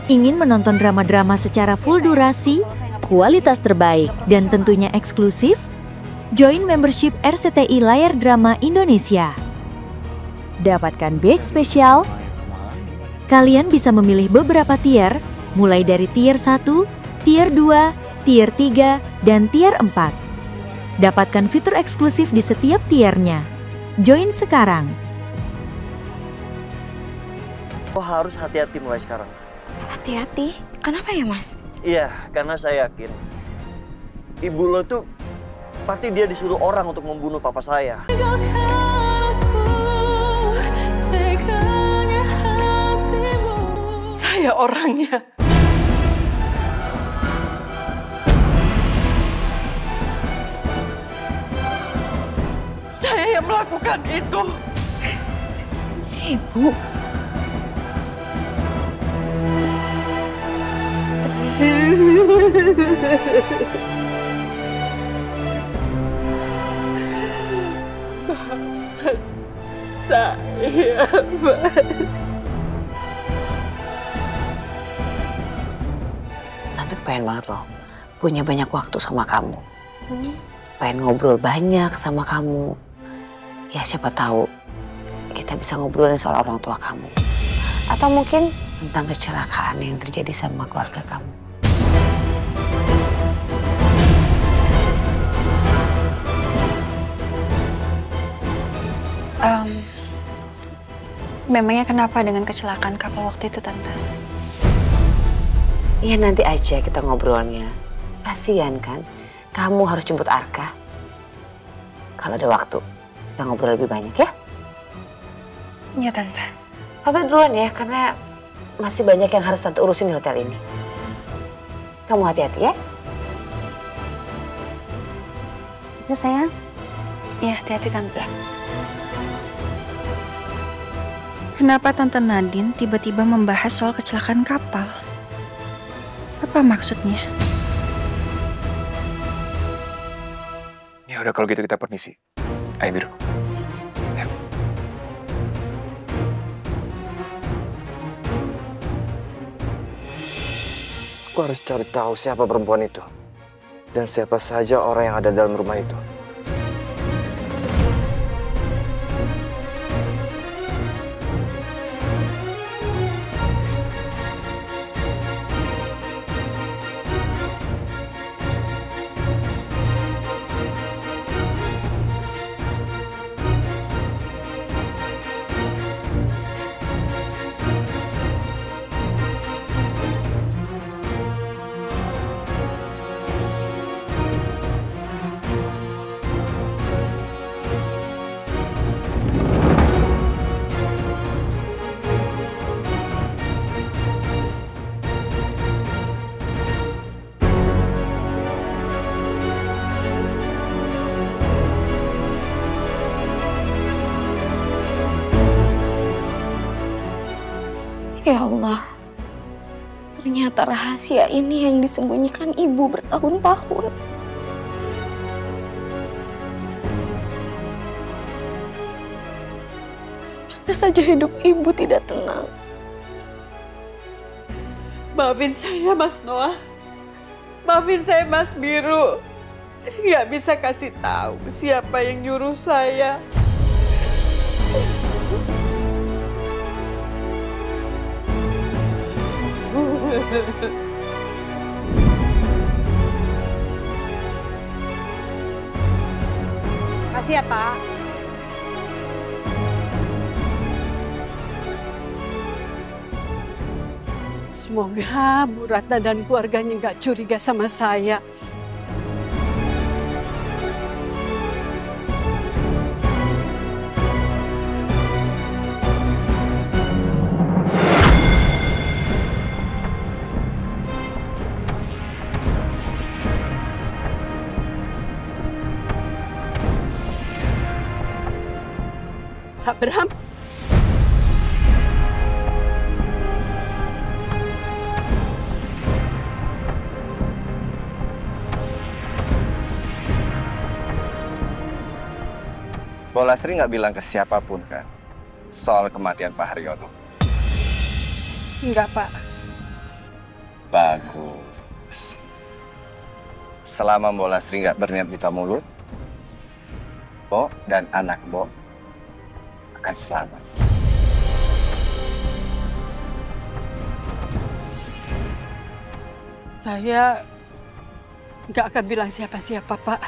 Ingin menonton drama-drama secara full durasi, kualitas terbaik, dan tentunya eksklusif? Join membership RCTI Layar Drama Indonesia. Dapatkan batch spesial. Kalian bisa memilih beberapa tier, mulai dari tier 1, tier 2, tier 3, dan tier 4. Dapatkan fitur eksklusif di setiap tiernya. Join sekarang. Kau harus hati-hati mulai sekarang. Hati-hati? Kenapa ya, Mas? Iya, karena saya yakin ibu lo tuh pasti dia disuruh orang untuk membunuh papa saya. Saya orangnya. Saya yang melakukan itu. Ibu. Tante pengen banget loh punya banyak waktu sama kamu. Pengen ngobrol banyak sama kamu. Ya siapa tahu kita bisa ngobrolin soal orang tua kamu. Atau mungkin tentang kecelakaan yang terjadi sama keluarga kamu. Memangnya kenapa dengan kecelakaan kapal waktu itu, Tante? Ya nanti aja kita ngobrolnya. Kasian kan, kamu harus jemput Arka. Kalau ada waktu, kita ngobrol lebih banyak ya. Iya, Tante. Tante duluan ya, karena masih banyak yang harus Tante urusin di hotel ini. Kamu hati-hati ya. Ya sayang. Iya, hati-hati, Tante. Kenapa Tante Nadine tiba-tiba membahas soal kecelakaan kapal? Apa maksudnya? Ya udah kalau gitu kita permisi. Ayo Biru. Ya. Aku harus cari tahu siapa perempuan itu. Dan siapa saja orang yang ada dalam rumah itu. Ya Allah, ternyata rahasia ini yang disembunyikan ibu bertahun-tahun. Pantas saja hidup ibu tidak tenang. Maafin saya, Mas Noah. Maafin saya, Mas Biru. Saya nggak bisa kasih tahu siapa yang nyuruh saya. Makasih ya, Pak. Semoga Bu Ratna dan keluarganya nggak curiga sama saya. Abraham. Mbak Lastri nggak bilang ke siapapun kan soal kematian Pak Haryono? Enggak, Pak. Bagus. Selama Mbok Lastri nggak berniat buta mulut, Mbok dan anak Mbok akan selamat. Saya nggak akan bilang siapa-siapa, Pak.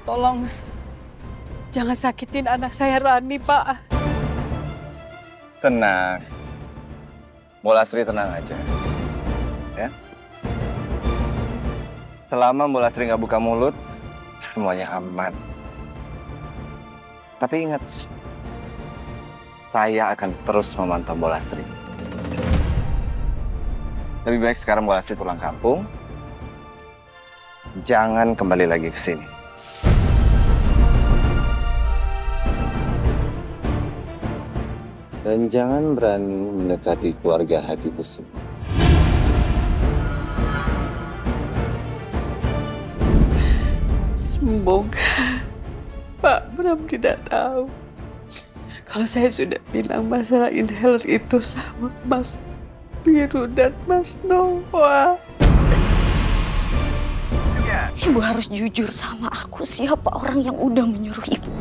Tolong jangan sakitin anak saya Rani, Pak. Tenang. Mbok Lastri tenang aja. Ya. Selama Mbok Lastri nggak buka mulut, semuanya aman. Tapi ingat, saya akan terus memantau Mbok Lastri. Lebih baik sekarang Mbok Lastri pulang kampung. Jangan kembali lagi ke sini. Dan jangan berani mendekati keluarga Hadi Kusuma. Semoga Pak Bram tidak tahu kalau saya sudah bilang masalah inhaler itu sama Mas Biru dan Mas Noah. Ibu harus jujur sama aku siapa orang yang udah menyuruh ibu.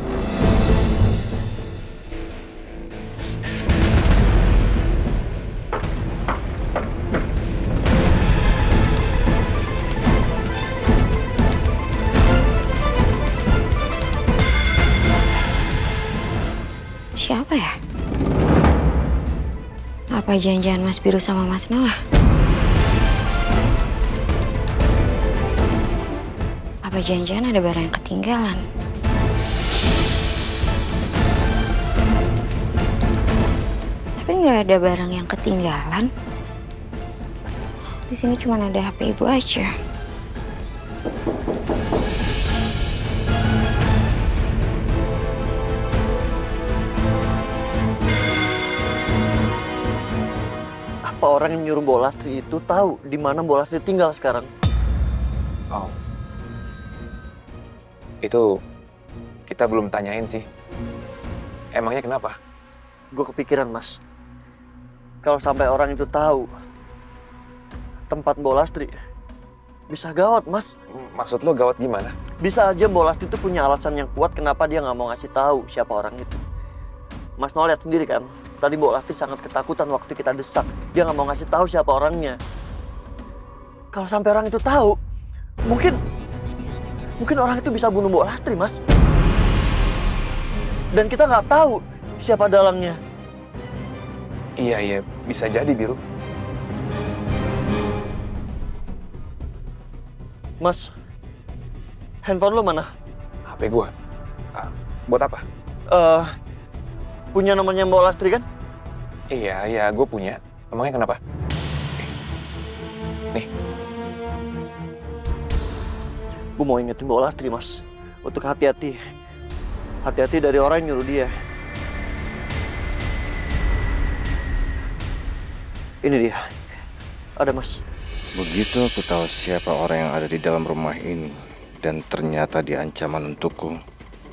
Siapa ya? Apa jangan-jangan Mas Biru sama Mas Noah? Apa jangan-jangan ada barang yang ketinggalan? Tapi nggak ada barang yang ketinggalan. Di sini cuma ada HP ibu aja. Apa orang yang nyuruh Mbok Lastri itu tahu di mana Mbok Lastri tinggal sekarang? Oh. Itu kita belum tanyain sih. Emangnya kenapa? Gue kepikiran, Mas. Kalau sampai orang itu tahu tempat Mbok Lastri, bisa gawat, Mas. Maksud lo gawat gimana? Bisa aja Mbok Lastri itu punya alasan yang kuat kenapa dia nggak mau ngasih tahu siapa orang itu. Mas Noah lihat sendiri kan, tadi Mbok Lastri sangat ketakutan waktu kita desak. Dia nggak mau ngasih tahu siapa orangnya. Kalau sampai orang itu tahu, mungkin orang itu bisa bunuh Mbok Lastri, Mas. Dan kita nggak tahu siapa dalangnya. Iya, bisa jadi, Biru. Mas, handphone lo mana? HP gua. Buat apa? Punya nomornya Mbok Lastri kan? Iya, gue punya. Emangnya kenapa? Nih. Gue mau ingetin Mbok Lastri, Mas. Untuk hati-hati. Hati-hati dari orang yang nyuruh dia. Ini dia. Ada, Mas. Begitu aku tahu siapa orang yang ada di dalam rumah ini, dan ternyata dia ancaman untukku,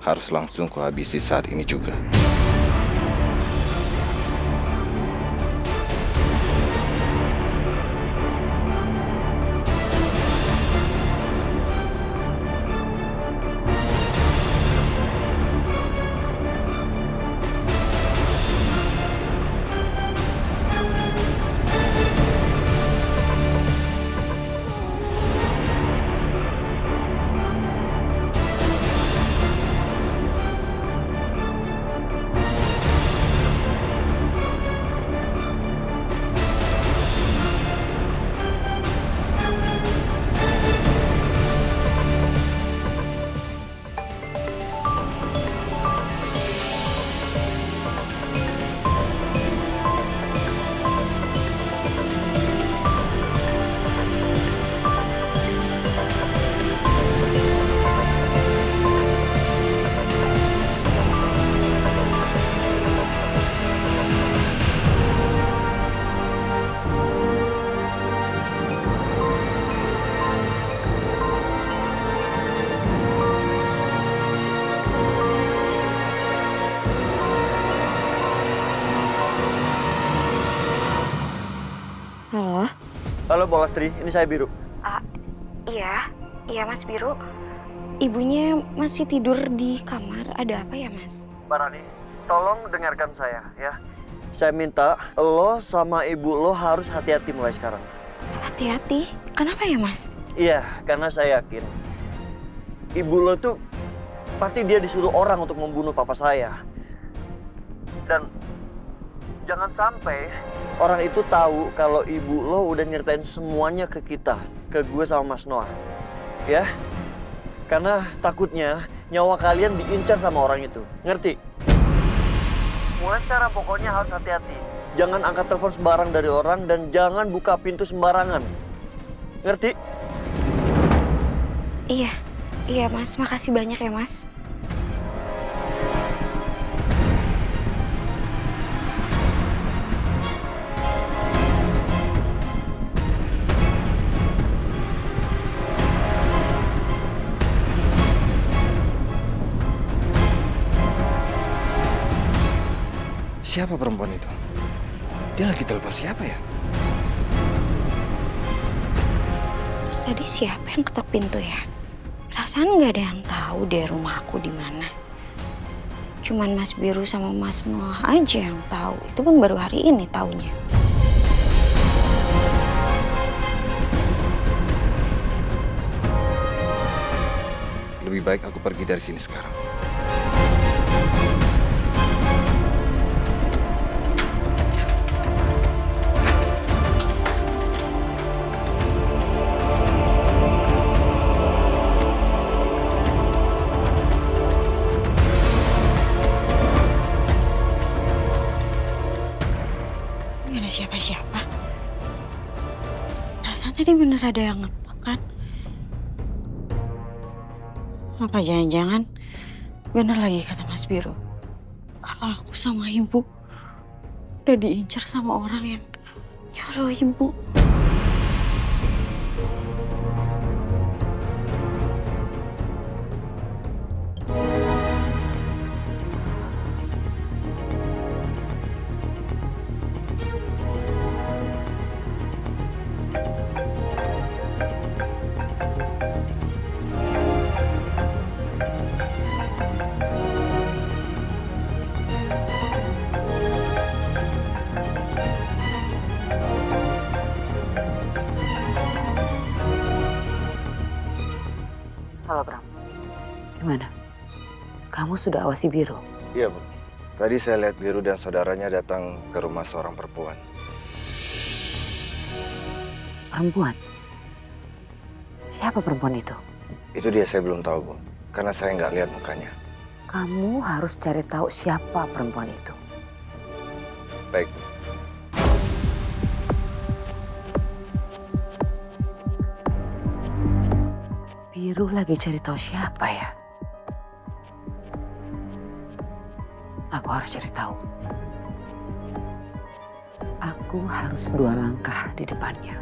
harus langsung kuhabisi saat ini juga. Halo? Halo Bu Lastri, ini saya Biru. Iya Mas Biru. Ibunya masih tidur di kamar. Ada apa ya Mas? Mbak Rani, tolong dengarkan saya ya. Saya minta lo sama ibu lo harus hati-hati mulai sekarang. Hati-hati. Kenapa ya Mas? Iya, karena saya yakin ibu lo tuh pasti dia disuruh orang untuk membunuh papa saya. Dan jangan sampai orang itu tahu kalau ibu lo udah nyeritain semuanya ke kita, ke gue sama Mas Noah. Ya? Karena takutnya nyawa kalian diincar sama orang itu. Ngerti? Mulai sekarang pokoknya harus hati-hati. Jangan angkat telepon sembarang dari orang dan jangan buka pintu sembarangan. Ngerti? Iya Mas. Makasih banyak ya Mas. Siapa perempuan itu? Dia lagi telepon siapa ya? Tadi siapa yang ketok pintu ya? Perasaan nggak ada yang tahu deh rumah aku di mana. Cuman Mas Biru sama Mas Noah aja yang tahu. Itu pun baru hari ini taunya. Lebih baik aku pergi dari sini sekarang. Gak ada siapa-siapa. Perasaan tadi bener ada yang ngetok kan? Apa jangan-jangan bener lagi kata Mas Biru? Kalau aku sama ibu udah diincar sama orang yang nyuruh ibu. Halo Bram, gimana? Kamu sudah awasi Biru? Iya, Bu. Tadi saya lihat Biru dan saudaranya datang ke rumah seorang perempuan. Perempuan? Siapa perempuan itu? Itu dia saya belum tahu, Bu. Karena saya nggak lihat mukanya. Kamu harus cari tahu siapa perempuan itu. Baik, Bu. Biru lagi cari tahu siapa ya? Aku harus cari tahu. Aku harus 2 langkah di depannya.